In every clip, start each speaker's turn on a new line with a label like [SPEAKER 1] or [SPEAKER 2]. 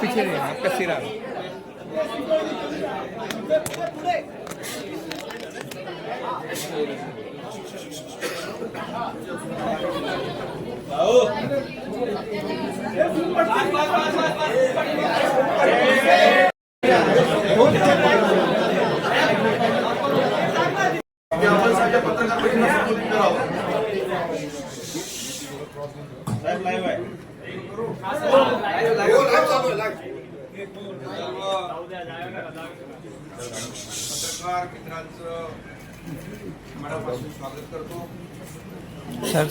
[SPEAKER 1] पीछे नहीं, आपका सिरा
[SPEAKER 2] पत्रकार मित्रांचं मनापासून स्वागत करतो.
[SPEAKER 1] सर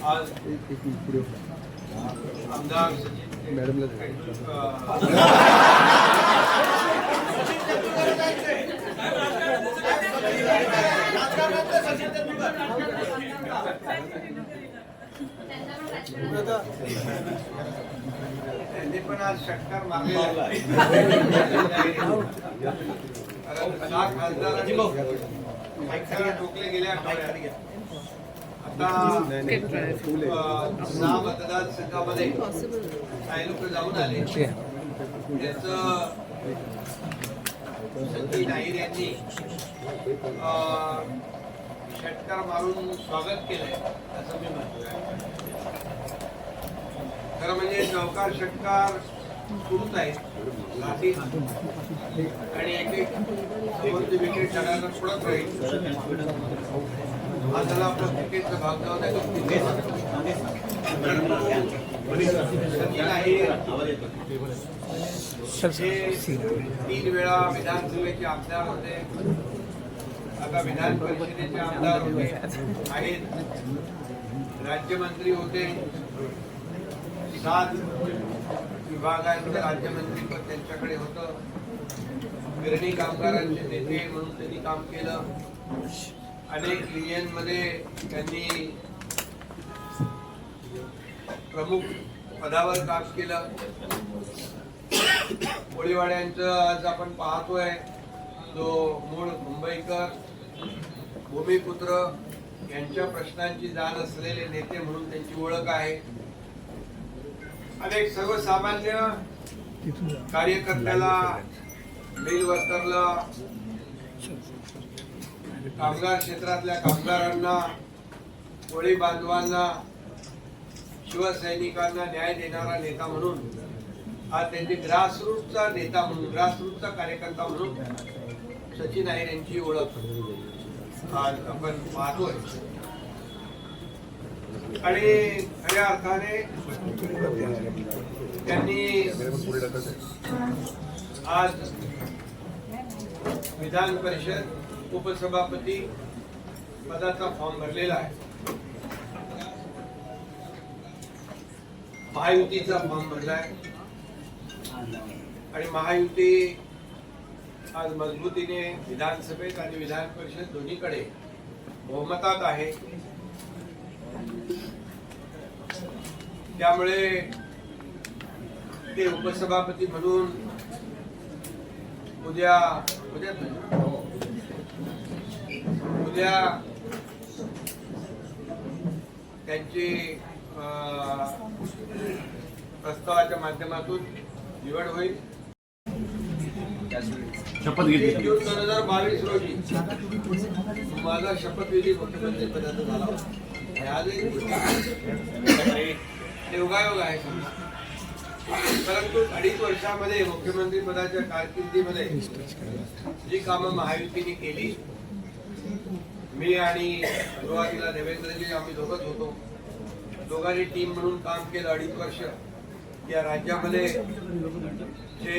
[SPEAKER 2] आज आमदार
[SPEAKER 1] मॅडमला
[SPEAKER 2] त्यांनी पण आज षटकार मारलेला आहे. खासदारांनी टोकले गेल्या आठवड्यात. आता 6 मतदारसंघामध्ये काही लोक जाऊन आले. त्याचं सचिन नाईर यांनी षटकार मारून स्वागत केलंय असं मी म्हणतोय. खरं म्हणजे चौकार षटकार सुरूच आहे आणि एक एक समोरची विकेट टाकायला पुढत राहील. हा झाला आपला क्रिकेटचा भाग. जाऊन सचिन 3 वेळा विधानसभेचे आमदार होते. आता विधान परिषदेचे आमदार होते आहेत. राज्यमंत्री होते. 7 विभागांचे राज्यमंत्रीपद त्यांच्याकडे होतं. गिरणी कामगारांचे नेते म्हणून त्यांनी काम केलं. अनेक युनियनमध्ये त्यांनी प्रमुख पदावर काम केलं. कोळीवाड्यांचं आज आपण पाहतोय जो मूळ मुंबईकर भूमिपुत्र यांच्या प्रश्नांची जाण असलेले नेते म्हणून त्यांची ओळख आहे. अनेक सर्वसामान्य कार्यकर्त्याला, मिल वर्करला, कामगार क्षेत्रातल्या कामगारांना, कोळी बांधवांना, शिवसैनिकांना न्याय देणारा नेता म्हणून आज त्यांची ग्रासरूटचा नेता म्हणून, ग्रासरूटचा कार्यकर्ता म्हणून सचिन नाईर यांची ओळख आज आपण पाहतोय. आणि खऱ्या अर्थाने त्यांनी आज विधान परिषद उपसभापती पदाचा फॉर्म भरलेला आहे. महायुतीचा फॉर्म भरलाय आणि महायुती आज मजबूतीने विधानसभेत आणि विधान परिषद दोन्हीकडे बहुमतात आहे. त्यामुळे ते उपसभापती म्हणून उद्या त्यांची प्रस्तावाच्या माध्यमातून निवड होईल. शपथ घेतली 2022 रोजी माझा शपथविधी मुख्यमंत्री पदाचा झाला होता. योगायोग आहे. परंतु 2.5 वर्षामध्ये मुख्यमंत्री पदाच्या कारकिर्दीमध्ये जी कामं महायुतीने केली, मी आणि सुरुवातीला देवेंद्रजी आम्ही दोघंच होतो. दोघांनी टीम म्हणून काम केलं 2.5 वर्ष. या राज्यामध्ये जे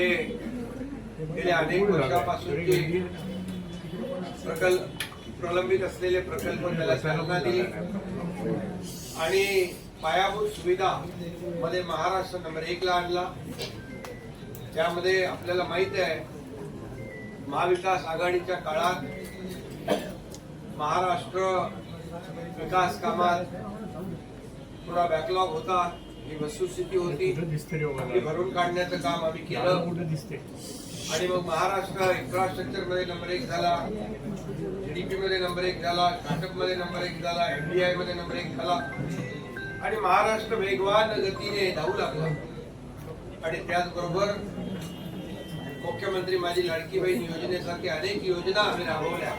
[SPEAKER 2] गेल्या अनेक वर्षापासूनचे प्रलंबित असलेले प्रकल्प त्याला चालना दिली आणि पायाभूत सुविधा मध्ये महाराष्ट्र नंबर 1 ला आणला. त्यामध्ये आपल्याला माहित आहे महाविकास आघाडीच्या काळात महाराष्ट्र विकास कामात थोडा बॅकलॉग होता. ही वस्तुस्थिती होती. भरून काढण्याचं काम आम्ही केलं आणि मग महाराष्ट्र इन्फ्रास्ट्रक्चर मध्ये नंबर 1 झाला, जीडीपी मध्ये नंबर 1 झाला, स्टार्टअप मध्ये नंबर 1 झाला, एफडीआय मध्ये नंबर 1 झाला आणि महाराष्ट्र वेगवान गतीने धावू लागला. आणि त्याचबरोबर मुख्यमंत्री माझी लाडकी बहीण योजनेसारख्या अनेक योजना आम्ही राबवल्या,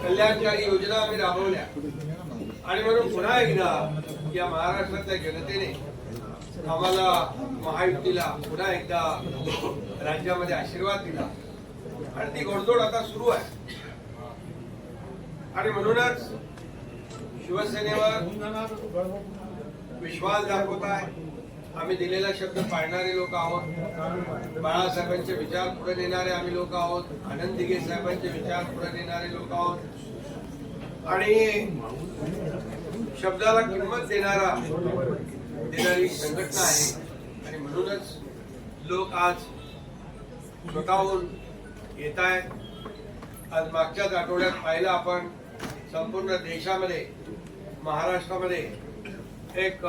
[SPEAKER 2] कल्याणकारी योजना आम्ही राबवल्या. आणि म्हणून पुन्हा एकदा या महाराष्ट्रातल्या जनतेने आम्हाला महायुतीला पुन्हा एकदा राज्यामध्ये आशीर्वाद दिला आणि ती घोडदौड आता सुरू आहे. आणि म्हणूनच शिवसेनेवर विश्वास दाखवत आहे. आम्ही दिलेला शब्द पाळणारे लोक आहोत. बाळासाहेबांचे विचार पुढे नेणारे आम्ही लोक आहोत. आनंद दिघे साहेबांचे विचार पुढे नेणारे लोक आहोत. आणि शब्दाला किंमत देणारी संघटना आहे. आणि म्हणूनच लोक आज स्वतःहून येत आहेत. आज मागच्याच आठवड्यात पाहिलं आपण, संपूर्ण देशामध्ये महाराष्ट्रामध्ये एक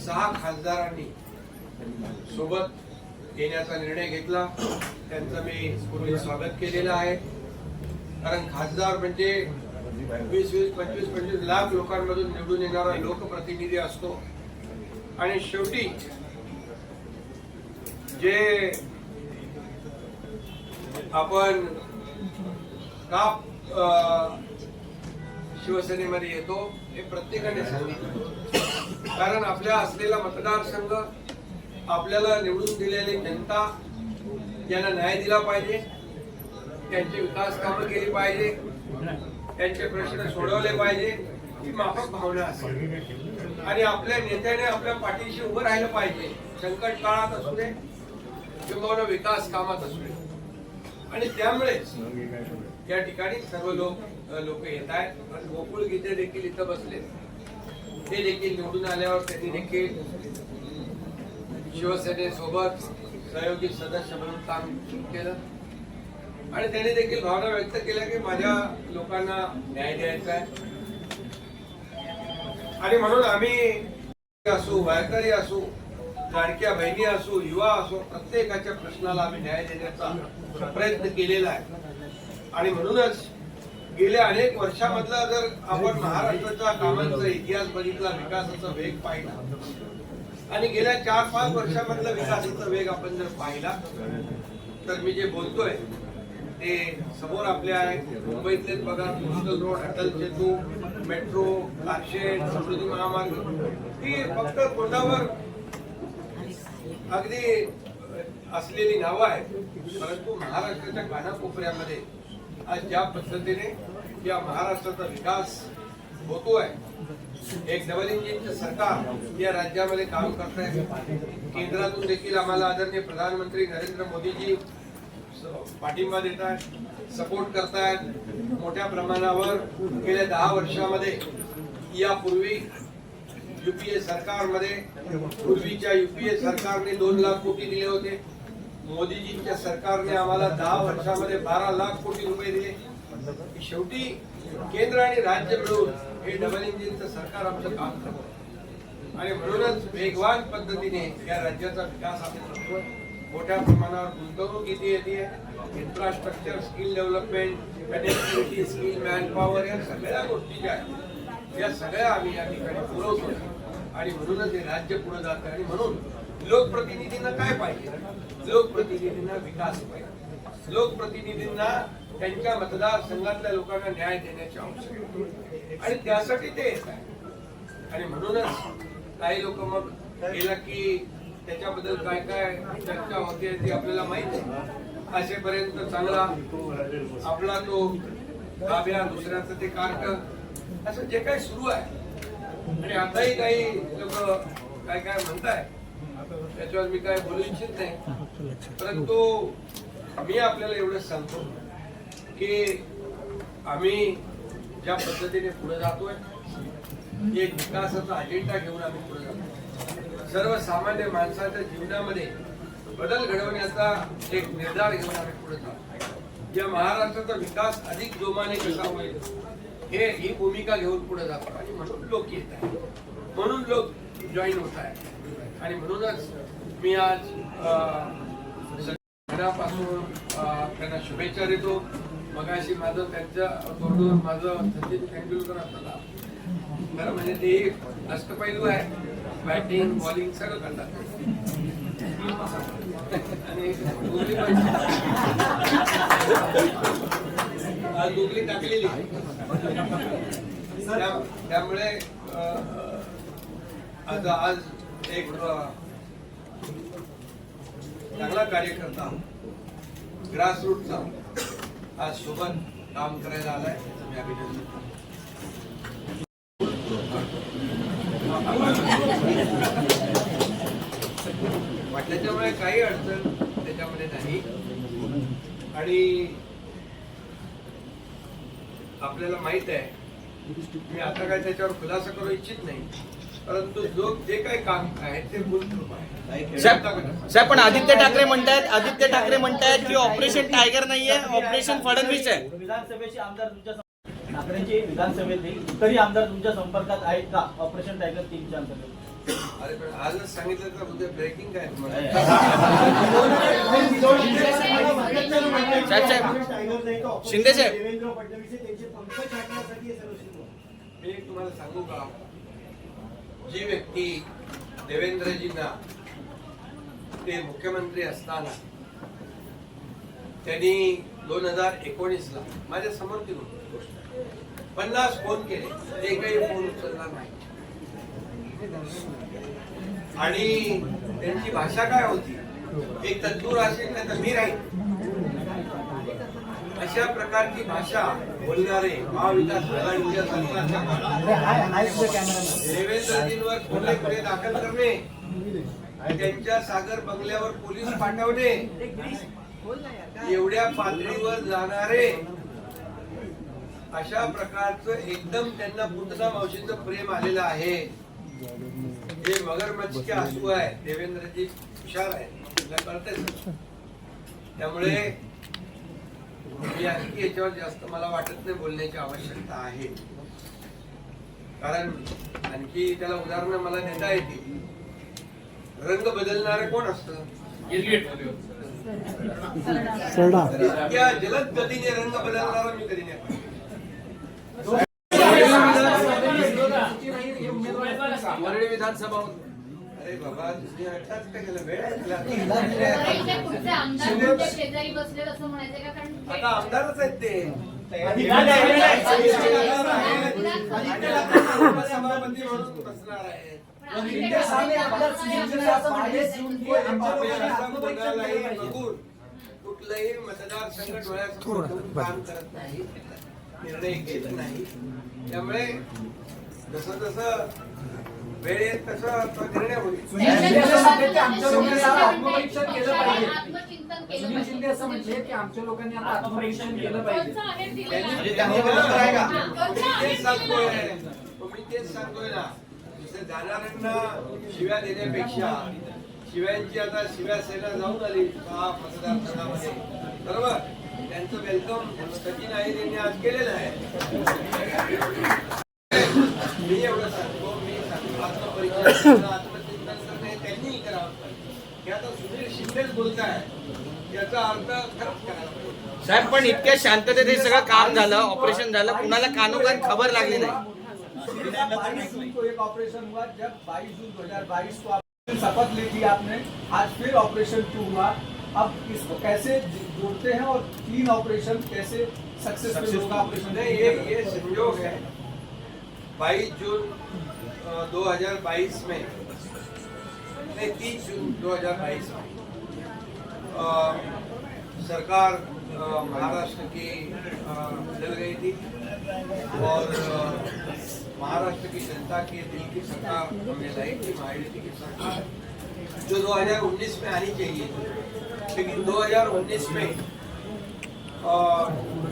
[SPEAKER 2] 6 खासदारांनी सोबत येण्याचा निर्णय घेतला. त्यांचं मी पूर्वी स्वागत केलेलं आहे. कारण खासदार म्हणजे 20-25 लाख लोकांमधून निवडून येणारा लोकप्रतिनिधी असतो. आणि शेवटी जे आपण का शिवसेनेमध्ये येतो हे प्रत्येकाने सांगितलं. कारण आपल्या असलेला मतदारसंघ, आपल्याला निवडून दिलेली जनता यांना न्याय दिला पाहिजे, त्यांची विकास कामं केली पाहिजे, त्यांचे प्रश्न सोडवले पाहिजे, ही माफक भावना असेल. आणि आपल्या नेत्याने आपल्या पाठीशी उभं राहिलं पाहिजे, संकट काळात असू दे किंवा विकास कामात असू दे. आणि त्यामुळेच या ठिकाणी सर्व लोक येत आहेत. गोकुळ गीते देखील इथं बसले. ते देखील निवडून आल्यावर त्यांनी देखील शिवसेनेसोबत सहयोगी सदस्य म्हणून काम केलं. आणि त्यांनी देखील भावना व्यक्त केल्या की माझ्या लोकांना न्याय द्यायचा आहे. आणि म्हणून आम्ही असू, वारकरी असू, लाडक्या बहिणी असू, युवा असो, प्रत्येकाच्या प्रश्नाला आम्ही न्याय देण्याचा प्रयत्न केलेला आहे. आणि म्हणूनच गेल्या अनेक वर्षामधला जर आपण महाराष्ट्राच्या कामांचा इतिहास बघितला, विकासाचा वेग पाहिला आणि गेल्या 4-5 वर्षामधला विकासाचा वेग आपण जर पाहिला तर मी जे बोलतोय ते समोर आपल्या आहे. मुंबईतलेच बघा, coastal road, Atal Setu, metro, car shed, समृद्धी महामार्ग ही फक्त तोंडावर अगदी असलेली नावं आहेत. परंतु महाराष्ट्राच्या कानाकोपऱ्यामध्ये आज ज्या पद्धतीने या महाराष्ट्राचा विकास होतोय, एक डबल इंजिनचं सरकार या राज्यामध्ये काम करत आहे. केंद्रातून देखील आम्हाला आदरणीय प्रधानमंत्री नरेंद्र मोदीजी पाठिंबा देत आहेत, सपोर्ट करतायत. मोठ्या प्रमाणावर गेल्या 10 वर्षामध्ये यापूर्वी युपीए सरकारमध्ये, पूर्वीच्या युपीए सरकारने 2 लाख कोटी दिले होते. मोदीजींच्या सरकारने आम्हाला 10 वर्षामध्ये 12 लाख कोटी रुपये दिले. शेवटी केंद्र आणि राज्य मिळून हे डबल इंजिनचं सरकार आमचं काम करतं. आणि म्हणूनच वेगवान पद्धतीने या राज्याचा विकास आम्ही करतोय. मोठ्या प्रमाणावर गुंतवणूक इथे येते. Infrastructure, skill development, connectivity, skill manpower या सगळ्या गोष्टी ज्या आहेत या सगळ्या आम्ही या ठिकाणी पुरवतो. आणि म्हणूनच हे राज्य पुढे जातं. आणि म्हणून लोकप्रतिनिधींना काय पाहिजे? लोकप्रतिनिधींना विकास पाहिजे. लोकप्रतिनिधींना त्यांच्या मतदारसंघातल्या लोकांना न्याय देण्याची आवश्यकता आहे. आणि त्यासाठी ते येत आहे. आणि म्हणूनच काही लोक मग गेला की त्याच्याबद्दल काय काय चर्चा होते ती आपल्याला माहिती आहे. असेपर्यंत चांगला आपला तो काव्या, दुसऱ्याचं ते कार्ट, असं जे काही सुरू आहे. आणि आताही काही लोक काय काय म्हणताय त्याच्यावर मी काय बोलू इच्छित नाही. परंतु मी आपल्याला एवढंच सांगतो की आम्ही ज्या पद्धतीने पुढे जातोय, एक विकासाचा अजेंडा घेऊन आम्ही पुढे जातो. सर्वसामान्य माणसाच्या जीवनामध्ये बदल घडवण्याचा एक निर्धार घेऊन आम्ही पुढे जातो. या महाराष्ट्राचा विकास अधिक जोमाने कसा होईल ही भूमिका घेऊन पुढे जातो. आणि म्हणून लोक येत आहेत, म्हणून लोक जॉईन होत आहेत. आणि म्हणूनच मी आज मनापासून त्यांना शुभेच्छा देतो. मगाशी माझं त्यांच्या तोंडून माझं सचिन तेंडुलकर असताना खरं म्हणजे ते अष्टपैलू आहे. बॅटिंग, बॉलिंग सगळं करतात. आणि गुगली पण आज गुगली टाकलेली. त्यामुळे आज एक चांगला कार्यकर्ता ग्रासरूटचा आज सोबत काम करायला आलाय. मी अभिनंदन. त्याच्यामुळे काही अडचण त्याच्यामध्ये नाही. आणि आपल्याला माहित आहे, मी आता काय त्याच्यावर खुलासा करू इच्छित नाही, परंतु जे काही काम आहे ते मूलभूत आहे.
[SPEAKER 3] साहेब पण आदित्य ठाकरे म्हणतायत की ऑपरेशन टायगर नाहीये, ऑपरेशन फडणवीस आहे.
[SPEAKER 4] विधानसभेचे आमदार तुमच्या ठाकरेंचे विधानसभेतील तरी आमदार तुमच्या संपर्कात आहेत का ऑपरेशन टायगर 3च्या अंतर्गत?
[SPEAKER 2] अरे पण आजच सांगितलं तर उद्या ब्रेकिंग काय तुम्हाला.
[SPEAKER 3] शिंदे साहेब,
[SPEAKER 2] मी एक तुम्हाला सांगू का, जी व्यक्ती देवेंद्रजींना ते मुख्यमंत्री असताना त्यांनी 2019ला माझ्या समोर ती गोष्ट 50 फोन केले, एकही फोन उचलला नाही. आणि त्यांची भाषा काय होती, एक तत्पूर असेल नाही तर मी राहील, अशा प्रकारची भाषा बोलणारे महाविकास आघाडीच्या सरकारच्या देवेंद्रजींवर गुन्हे दाखल करणे, त्यांच्या सागर बंगल्यावर पोलीस पाठवणे, एवढ्या पातळीवर जाणारे अशा प्रकारचं एकदम त्यांना पूतना मावशींचं प्रेम आलेलं आहे. हे मगरमच्छ के आंसू आहे. देवेंद्रजी हुशार आहे, आपल्याला कळतंय. त्यामुळे मी आणखी याच्यावर जास्त मला वाटत नाही बोलण्याची आवश्यकता आहे, कारण आणखी त्याला उदाहरणं मला देता येतील. रंग बदलणारे कोण असतं? त्या जलद गतीने रंग बदलणारा मी कधी नाही. वरळी विधानसभा. अरे बाबा, तुम्ही हटताच का केलं? वेळ आता आमदारच आहेत ते. सभापती म्हणून बसणार आहे. बघून कुठलंही मतदारसंघ डोळ्यासमोर काम करत नाही, निर्णय घेत नाही. त्यामुळे जसं जसं वेळ येत तसं निर्णय होईल.
[SPEAKER 5] आत्मपरीक्षण केलं पाहिजे. सुनील शिंदे असं म्हटले की आमच्या लोकांनी आता आत्मपरीक्षण केलं पाहिजे.
[SPEAKER 2] मी तेच सांगतोय ना, जाणाऱ्यांना शिव्या देण्यापेक्षा शिव्यांची आता शिवसेना जाऊन आली मतदारसंघामध्ये, बरोबर, त्यांचं वेलकम सचिन आहे त्यांनी आज केलेलं आहे. मी एवढं सांगतो, मी आत्मपरीक्षण आत्मचिंतन करणे त्यांनीही करावं पाहिजे. हे आता सुनील शिंदेच बोलताय, याचा अर्थ खरंच करायला पाहिजे.
[SPEAKER 3] साहेब पण इतक्या शांततेत हे सगळं काम झालं, ऑपरेशन झालं, कुणाला कानोकान खबर लागली नाही.
[SPEAKER 4] 22 जून को एक ऑपरेशन हुआ, जब 22 जून 2022 को आपने शपथ ली थी आपने, आज फिर ऑपरेशन 2 हुआ. अब इसको कैसे जोड़ते हैं और 3 ऑपरेशन कैसे सक्सेसफुल होगा? ऑपरेशन
[SPEAKER 2] ये संयोग है. 22 जून 2022 में, नहीं 30 जून 2022 में सरकार महाराष्ट्र की बदल गई थी और महाराष्ट्र की जनता के दिल की सरकार हमने लाई थी, महायुति की सरकार, जो 2019 में आनी चाहिए थी. लेकिन 2019 में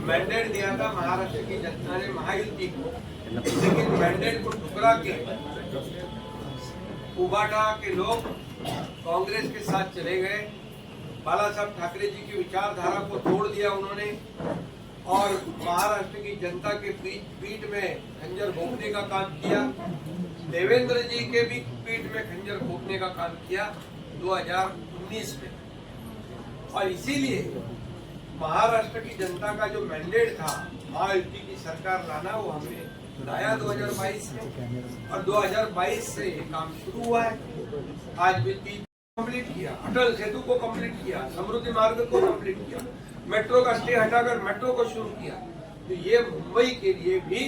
[SPEAKER 2] मैंडेट दिया था महाराष्ट्र की जनता ने महायुति को, लेकिन मैंडेट को ठुकरा के उबाटा के लोग कांग्रेस के साथ चले गए. बाला साहब ठाकरे जी की विचारधारा को तोड़ दिया उन्होंने और महाराष्ट्र की जनता के पीठ में खंजर भोंकने का काम किया. देवेंद्र जी के भी पीठ में खंजर भोंकने का काम किया 2019 में. और इसीलिए महाराष्ट्र की जनता का जो मैंडेट था महायुति की सरकार लाना, वो हमने लाया 2022 में और 2022 से ये काम शुरू हुआ है. आज भी 3 कंप्लीट किया, अटल सेतु को कंप्लीट किया, समृद्धि मार्ग को कंप्लीट किया, मेट्रो का स्टे हटाकर मेट्रो को शुरू किया। तो ये मुंबई के लिए भी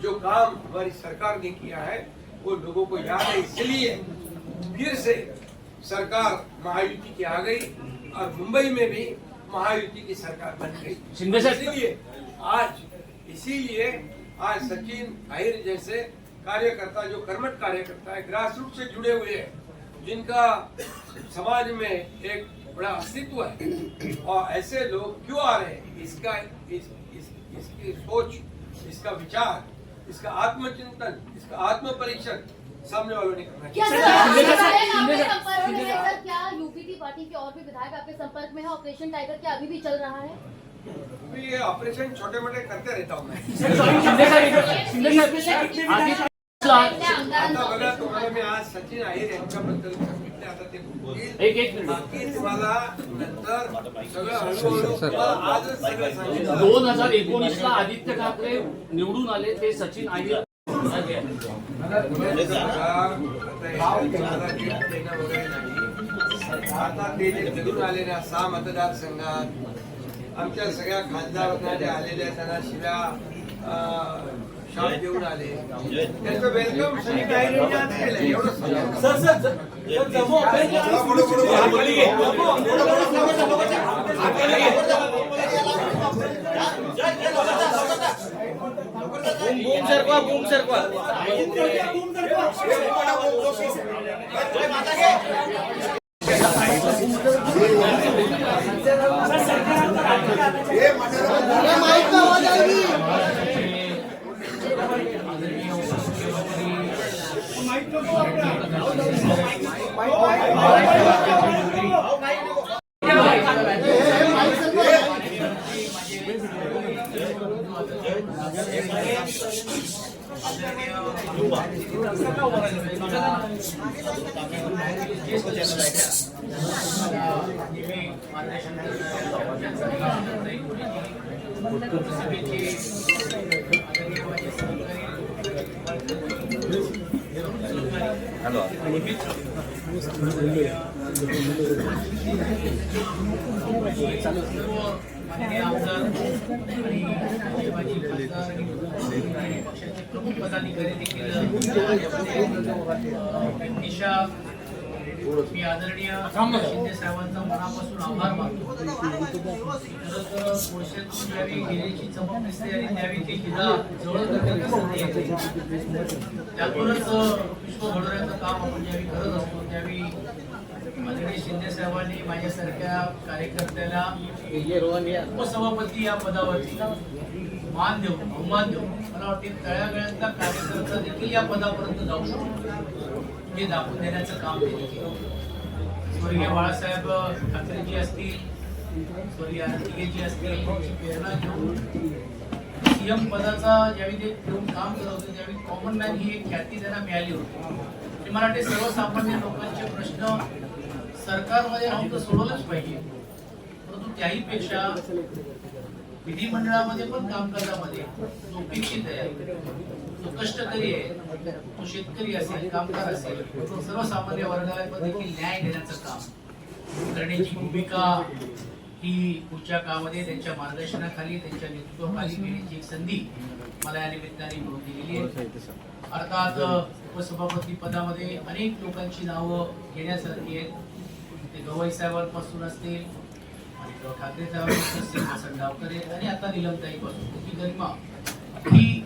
[SPEAKER 2] जो काम हमारी सरकार ने किया है वो लोगों को याद है, इसलिए फिर से सरकार महायुति की आ गई और मुंबई में भी महायुति की सरकार बन गई। इसीलिए आज सचिन अहिर जैसे कार्यकर्ता, जो कर्मठ कार्यकर्ता है, ग्रास रूट से जुड़े हुए हैं, जिनका समाज में एक बड़ा अस्तित्व है, और ऐसे लोग क्यों आ रहे हैं, इसकी सोच, इसका विचार, इसका आत्मचिंतन, इसका आत्म परीक्षण सामने वालों ने करना चाहिए।
[SPEAKER 6] क्या यूपीटी पार्टी के और भी विधायक आपके संपर्क में है? ऑपरेशन टाइगर क्या अभी भी चल रहा है?
[SPEAKER 2] ये ऑपरेशन छोटे मोटे करते रहता हूँ मैं। आता बघा तुम्हाला मी आज सचिन अहिर यांच्याबद्दल सांगितले, आता ते बोलतील. बाकी तुम्हाला नंतर सगळं हळूहळू तुम्हाला आजच सगळं सांगितलं.
[SPEAKER 7] 2019 ला आदित्य ठाकरे निवडून आले, ते सचिन अहिर
[SPEAKER 2] आता हे तुम्हाला नीट देणं वगैरे नाही. आता ते जे निवडून आले ना 6 मतदारसंघात, आमच्या सगळ्या खासदारांना जे आलेले आहेत त्यांना शिव्या शाप देऊन आले, त्यांचं वेलकम सचिन अहिर यांनी आज केलं. एवढं
[SPEAKER 3] बूम सरकवा, बूम सरकवा.
[SPEAKER 5] पक्षाचे प्रमुख पदाधिकारी देखील दिशा मी आदरणीय शिंदे साहेबांचा मनापासून आभार मानतो. खरं तर वर्षातून ज्यावेळी गेल्याची चमक दिसते आणि त्यावेळी ते जिल्हा जवळ करण्याची संधी येते, त्यातूनच विश्व घडवण्याचं काम आपण ज्यावेळी करत असतो त्यावेळी आदरणीय शिंदे साहेबांनी माझ्यासारख्या कार्यकर्त्याला उपसभापती या पदावरती मान देऊन, बहुमान देऊन, मला वाटते तळागाळातला कार्यकर्ता देखील या पदापर्यंत जाऊ शकतो हे दाखवून देण्याचं काम त्यांनी केलं. स्वर्गीय बाळासाहेब ठाकरेजी असतील, स्वर्गीय आरतीजी असतील, यांची प्रेरणा घेऊन सीएम पदाचा ज्यावेळी ते घेऊन काम करत होते त्यावेळी कॉमन मॅन ही एक ख्याती त्यांना मिळाली होती. मला वाटते सर्वसामान्य लोकांचे प्रश्न सरकारमध्ये राहून तर सोडवलंच पाहिजे, परंतु त्याही पेक्षा विधिमंडळामध्ये पण काम करण्यामध्ये जो अपेक्षित आहे, तो कष्टकरी आहे, तो शेतकरी असेल, कामगार असेल, सर्वसामान्य वर्गाला देखील न्याय देण्याचं काम करण्याची भूमिका ही पुढच्या काळामध्ये त्यांच्या मार्गदर्शनाखाली, त्यांच्या नेतृत्वाखाली घेण्याची एक संधी मला या निमित्ताने मिळून दिलेली आहे. अर्थात उपसभापती पदामध्ये अनेक लोकांची नावं घेण्यासारखी आहेत. ते गवई साहेबांपासून असतील, ठाकरे साहेबांपासून डावकरे आणि आता निलमताईपासून त्याची गरिमा ही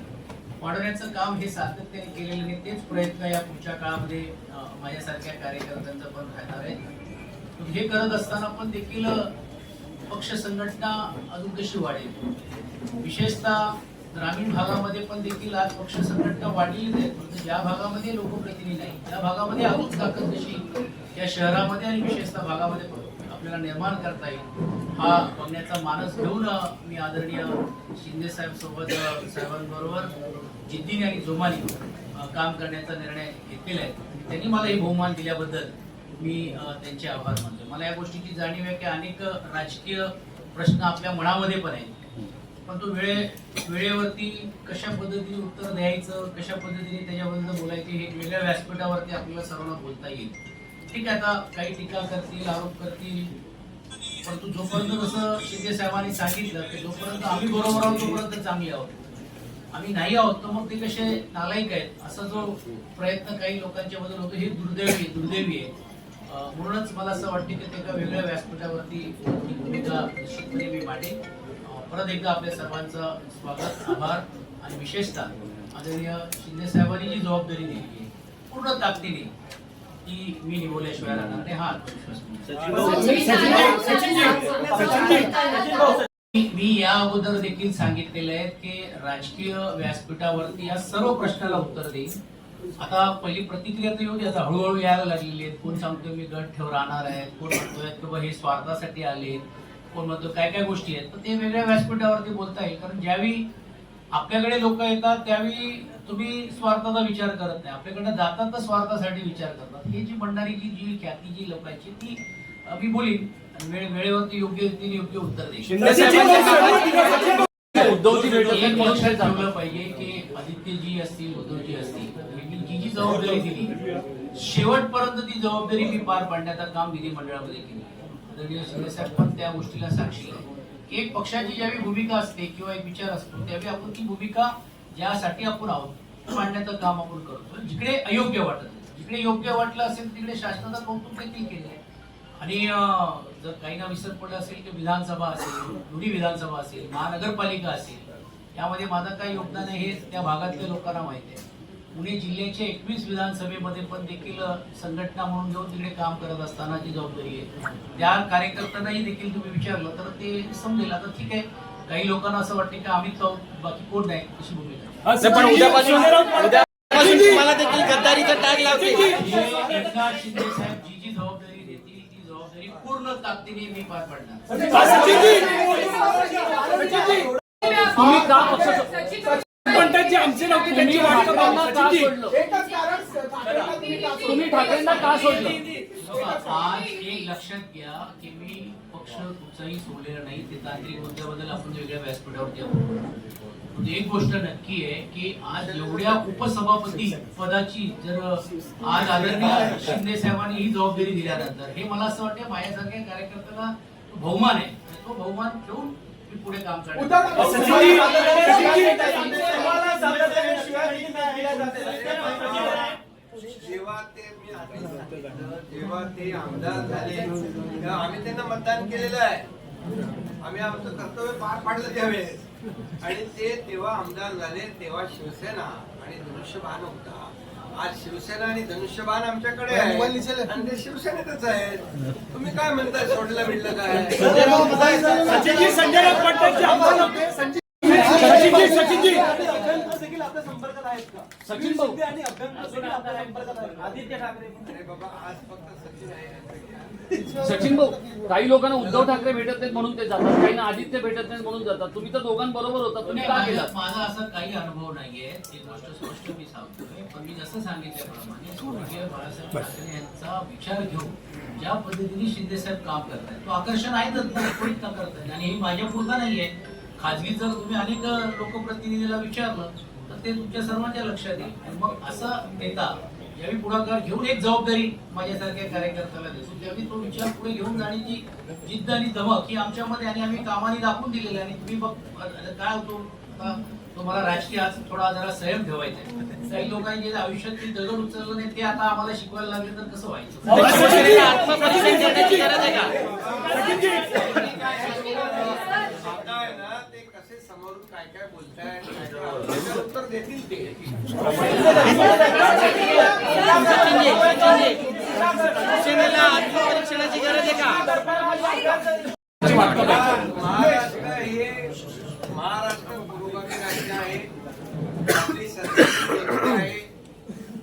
[SPEAKER 5] वाढवण्याचं काम हे सातत्याने केलेलं नाही. तेच प्रयत्न या पुढच्या काळामध्ये माझ्यासारख्या कार्यकर्त्यांचा पण राहणार आहे. हे करत असताना पण देखील पक्ष संघटना अजून कशी वाढेल, विशेषतः ग्रामीण भागामध्ये पण देखील आज पक्ष संघटना वाढलेली आहे. परंतु ज्या भागामध्ये लोकप्रतिनिधी नाही त्या भागामध्ये अजून ताकद कशी या शहरामध्ये आणि विशेषतः भागामध्ये आपल्याला निर्माण करता येईल हा बघण्याचा मानस घेऊन मी आदरणीय शिंदे साहेबांबरोबर जिद्दीने आणि जोमाने काम करण्याचा निर्णय घेतलेला आहे. त्यांनी मला हे बहुमान दिल्याबद्दल मी त्यांचे आभार मानतो. मला या गोष्टीची जाणीव आहे की अनेक राजकीय प्रश्न आपल्या मनामध्ये पण आहेत, पण तो वेळेवरती कशा पद्धतीने उत्तर द्यायचं, कशा पद्धतीने त्याच्याबद्दल बोलायचे हे वेगळ्या व्यासपीठावरती आपल्याला सर्वांना बोलता येईल. ठीक आहे, आता काही टीका करतील, आरोप करतील, परंतु जोपर्यंत जसं शिंदे साहेबांनी सांगितलं की जोपर्यंत आम्ही बरोबर आहोत तोपर्यंत चांगले आहोत, आम्ही नाही आहोत तर मग ते कसे नालायक आहेत असा जो प्रयत्न काही लोकांच्या मधून होतो हे दुर्दैवी आहे. म्हणूनच मला असं वाटतं की ते एका वेगळ्या व्यासपीठावरती ही भूमिका निश्चितपणे मी मांडेन. परत एकदा आपल्या सर्वांचं स्वागत, आभार आणि विशेषतः आदरणीय शिंदे साहेबांनी जी जबाबदारी दिली आहे पूर्ण ताकदीने ती मी निभवल्याशिवाय राहणार नाही हा आत्मविश्वास. मी या अगोदर देखील सांगितलेलं आहे की राजकीय व्यासपीठावरती या सर्व प्रश्नाला उत्तर देईन. आता पहिली प्रतिक्रिया तर येऊ दे, आता हळूहळू यायला लागलेली आहेत. कोण सांगतोय मी गट ठेव राहणार आहे, कोण म्हणतोय की बाबा हे स्वार्थासाठी आले, कोण म्हणतो काय काय गोष्टी आहेत, तर ते वेगळ्या व्यासपीठावरती बोलता येईल. कारण ज्यावेळी आपल्याकडे लोक येतात त्यावेळी तुम्ही स्वार्थाचा विचार करत नाही, आपल्याकडे जातात तर स्वार्थासाठी विचार करतात. ही जी म्हणणारीची जी ख्याती जी लोकांची ती मी बोलीन वेळेवरती योग्य रीतीने योग्य उत्तर देईल.
[SPEAKER 7] उद्धवजी भेटत
[SPEAKER 5] लक्षात ठेवलं पाहिजे की आदित्यजी असतील, उद्धवजी असतील, जी जबाबदारी दिली शेवटपर्यंत ती जबाबदारी मी पार पाडण्याचं काम विधिमंडळामध्ये केली. आदरणीय शिंदे साहेब पण त्या गोष्टीला साक्षी आहे की एक पक्षाची ज्यावेळी भूमिका असते किंवा एक विचार असतो त्यावेळी आपण ती भूमिका ज्यासाठी आपण आहोत मांडण्याचं काम आपण करतो. जिकडे अयोग्य वाटत, जिकडे योग्य वाटलं असेल तिकडे शासनाचं कौतुक देखील केलं आहे. आणि जर काही ना विसर पडलं असेल की विधानसभा असेल, दोन्ही विधानसभा असेल, महानगरपालिका असेल, यामध्ये माझं काय योगदान आहे हे त्या भागातल्या लोकांना माहिती आहे. पुणे जिल्ह्याच्या 21 विधानसभेमध्ये पण देखील संघटना म्हणून घेऊन तिकडे काम करत असताना जी जबाबदारी आहे त्या कार्यकर्त्यांनाही देखील तुम्ही विचारलं तर ते समजेल. आता ठीक आहे, काही लोकांना असं वाटतं की आम्ही तो बाकी कोण नाही अशी भूमिका.
[SPEAKER 3] पण उद्यापासून तुम्हाला देखील गद्दारीचा टॅग लावते.
[SPEAKER 5] एकनाथ शिंदे साहेब जी जबाबदारी देतील ती जबाबदारी पूर्ण ताकदीने मी पार पाडणार.
[SPEAKER 7] तुम्ही का पक्ष आमचे नव्हते त्यांची वाट करताना का सोडलं? तुम्ही ठाकरेंना का सोडलं?
[SPEAKER 5] आज एक लक्षात घ्या की मी पक्ष कुठचाही सोडलेला नाही. ते तांत्रिक मुद्द्याबद्दल आपण वेगळ्या व्यासपीठावरती आपण एक गोष्ट नक्की आहे की आज एवढ्या उपसभापती पदाची जर आज आदरणीय शिंदे साहेबांनी ही जबाबदारी दिल्यानंतर हे मला असं वाटतं माझ्यासारख्या कार्यकर्त्याला बहुमान आहे. तो बहुमान ठेवून मी पुढे काम करणार.
[SPEAKER 2] जेव्हा ते आमदार झाले तेव्हा आम्ही त्यांना मतदान केलेलं आहे. आम्ही आमचं कर्तव्य पार पाडलं त्यावेळेस. आणि ते तेव्हा आमदार झाले तेव्हा शिवसेना आणि धनुष्यबाण होता. आज शिवसेना आणि धनुष्यबाण आमच्याकडे आहे आणि ते शिवसेनेतच आहे. तुम्ही काय म्हणताय सोडलं बिडलं काय?
[SPEAKER 7] सचिन भाऊ
[SPEAKER 2] अरे बाबा आज फक्त सचिन आहे.
[SPEAKER 7] सचिन भाऊ काही लोकांना उद्धव ठाकरे भेटत नाहीत म्हणून ते जातात, काही ना आदित्य भेटत नाहीत म्हणून जातात. तुम्ही तर दोघांबरोबर होता, तुम्ही का गेला?
[SPEAKER 5] माझा असा काही अनुभव नाहीये, एक गोष्ट स्पष्ट मी सांगतोय. पण मी जसं सांगितल्याप्रमाणे स्वर्गीय बाळासाहेब ठाकरे यांचा विचार घेऊन ज्या पद्धतीने शिंदे साहेब काम करतायत तो आकर्षण आहे तर कोणीच न करतायत. आणि हे माझ्या पुरता नाहीये, खाजगी जर तुम्ही अनेक लोकप्रतिनिधीला विचारलं तर ते तुमच्या सर्वांच्या लक्षात येईल. आणि मग असं नेता ज्यावेळी पुढाकार घेऊन एक जबाबदारी माझ्यासारख्या कार्यकर्त्याला देतो त्यावेळी तो विचार पुढे घेऊन जाण्याची जिद्द आणि धमक ही आमच्यामध्ये आणि आम्ही कामाने दाखवून दिलेली. आणि तुम्ही बघ काय होतो आता तुम्हाला राजकीय आज थोडा जरा संयम ठेवायचा आहे. काही लोकांनी जे आयुष्यात ते दगड उचललं नाही ते आता आम्हाला शिकवायला लागले तर कसं व्हायचं?
[SPEAKER 3] आत्मपरीक्षण करण्याची गरज आहे का?
[SPEAKER 2] आता आहे ना ते कसे समोरून काय काय बोलताय उत्तर देतील ते.
[SPEAKER 3] शिवसेनेला आत्मपरीक्षणाची गरज आहे का?
[SPEAKER 2] महाराष्ट्र पुरोगामी राज्य आहे. आपली संस्कृती आहे.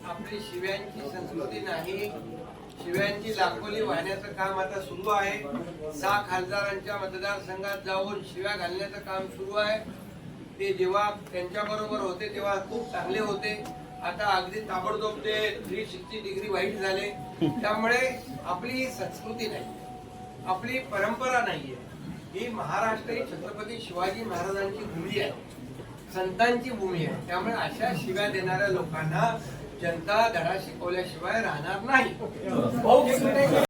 [SPEAKER 2] आपली शिव्यांची संस्कृती नाही. शिव्यांची लाखोली वाहण्याचं काम आता सुरू आहे. 6 खासदारांच्या मतदारसंघात जाऊन शिव्या घालण्याचं काम सुरू आहे. ते जेव्हा त्यांच्या बरोबर होते तेव्हा खूप चांगले होते. आता अगदी ताबडतोब ते 360 डिग्री वाईट झाले. त्यामुळे आपली ही संस्कृती नाही, आपली परंपरा नाहीये. ही महाराष्ट्र ही छत्रपती शिवाजी महाराजांची भूमी आहे, संतांची भूमी आहे. त्यामुळे अशा शिव्या देणाऱ्या लोकांना जनता धडा शिकवल्याशिवाय राहणार नाही.